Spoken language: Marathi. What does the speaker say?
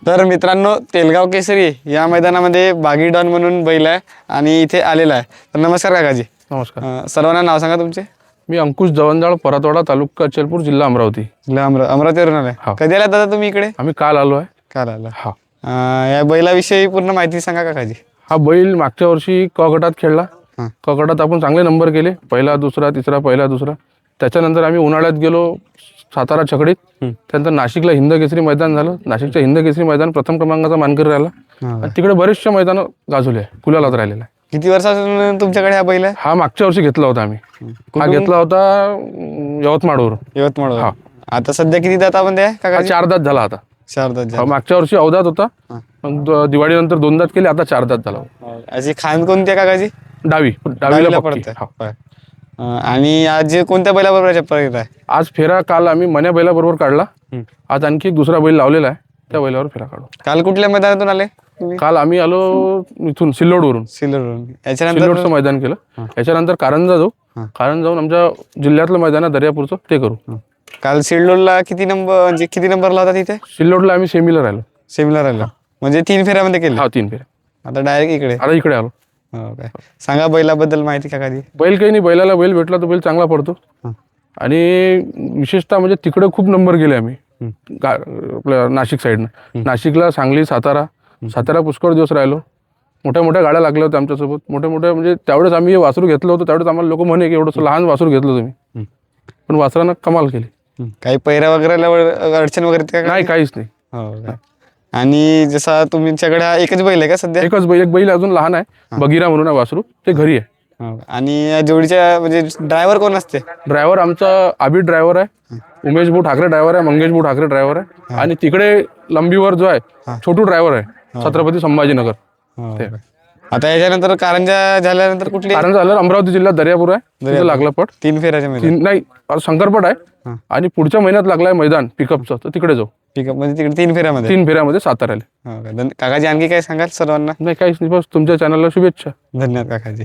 तर मित्रांनो, तेलगाव केसरी या मैदानामध्ये बागी डॉन म्हणून बैल आहे आणि इथे आलेला आहे. तर नमस्कार काकाजी. नमस्कार. सर्वांना नाव सांगा तुमचे. मी अंकुश जवंजाळ, परतवाडा तालुका अचलपूर, जिल्हा अमरावती. अमरावतीवरून आलाय. कधी आला दादा तुम्ही इकडे? आम्ही काल आलो आहे. काल आला. या बैलाविषयी पूर्ण माहिती सांगा काकाजी. हा बैल मागच्या वर्षी क गटात खेळला. क गटात आपण चांगले नंबर केले, पहिला दुसरा तिसरा, पहिला दुसरा. त्याच्यानंतर आम्ही उन्हाळ्यात गेलो सातारा छकडीत. त्यानंतर नाशिकला हिंद केसरी मैदान झालं. नाशिकच्या हिंद केसरी मैदान प्रथम क्रमांकाचा मानकरी राहिला. तिकडे बरेचसे मैदान गाजवले आहे, कुलालात राहिलेला आहे. किती वर्षापासून तुमच्याकडे हा बैल आहे? हा मागच्या वर्षी घेतला होता आम्ही. हा घेतला होता यवतमाळवरून. यवतमाळ. आता सध्या किती दात आपण द्या काका? 4 दात झाला आता. 4 दात. मागच्या वर्षी अवदात होता, मग दिवाळीनंतर 2 दात केले, आता 4 दात झाला. अशी खान कोणती आहे काकाजी? डावीला पडते. आणि आज कोणत्या बैलाबरोबर चप्पल आहे? आज फेरा काल आम्ही मन्या बैलाबरोबर काढला. आज आणखी एक दुसरा बैल लावलेला आहे, त्या बैलावर फेरा काढू. काल कुठल्या मैदानातून आले? काल आम्ही आलो इथून सिल्लोडवरून. सिल्लोडचं मैदान केलं. याच्यानंतर कारंजा जाऊ. कारंजा जाऊन आमच्या जिल्ह्यातलं मैदान आहे दर्यापूरचं, ते करू. काल सिल्लोडला किती नंबर, म्हणजे किती नंबरला होता तिथे? सिल्लोडला आम्ही सेमीला राहिलो. सेमीला राहिलो म्हणजे 3 फेऱ्यामध्ये केले? हा, 3 फेऱ्या. आता डायरेक्ट इकडे? आता इकडे आलो. हो काय. सांगा बैलाबद्दल माहिती काकाजी. बैल काही नाही, बैलाला बैल भेटला तर बैल चांगला पडतो. आणि विशेषतः म्हणजे तिकडे खूप नंबर गेले आम्ही आपल्या नाशिक साईडनं. नाशिकला, सांगली, सातारा पुष्कळ दिवस राहिलो. मोठ्या मोठ्या गाड्या लागल्या होत्या आमच्यासोबत. मोठ्या म्हणजे त्यावेळेस आम्ही वासरू घेतलं होतं, त्यावेळेस आम्हाला लोक म्हणे की एवढंसं लहान वासरू घेतलं तुम्ही, पण वासरानं कमाल केली. काही पैरा वगैरे अडचण वगैरे नाही, काहीच नाही. हो. आणि जसा तुमच्याकडे हा एकच बैल आहे का सध्या? एकच बैल. एक बैल अजून लहान आहे, बगीरा म्हणून आहे वासरू, ते घरी आहे. आणि या जोडीच्या म्हणजे ड्रायव्हर कोण असते? ड्रायव्हर आमचा आबिद ड्रायव्हर आहे, उमेश भाऊ ठाकरे ड्रायव्हर आहे, मंगेश भाऊ ठाकरे ड्रायव्हर आहे. आणि तिकडे लंबीवर जो आहे छोटू ड्रायव्हर आहे, छत्रपती संभाजीनगर. आता याच्यानंतर कारंजा झाल्यानंतर कुठली? कारंजा झालं अमरावती जिल्ह्यात दर्यापूर आहे, तिथे लागला पट. 3 फेऱ्याच्या नाही, शंकरपट आहे. आणि पुढच्या महिन्यात लागलाय मैदान पिकअपचं, तर तिकडे जाऊ. पिकअप म्हणजे तिकडे 3 फेऱ्यामध्ये? 3 फेऱ्यामध्ये साताऱ्याला. काकाजी आणखी काय सांगाल सर्वांना? नाही, काहीच नाही, बस तुमच्या चॅनलला शुभेच्छा. धन्यवाद काकाजी.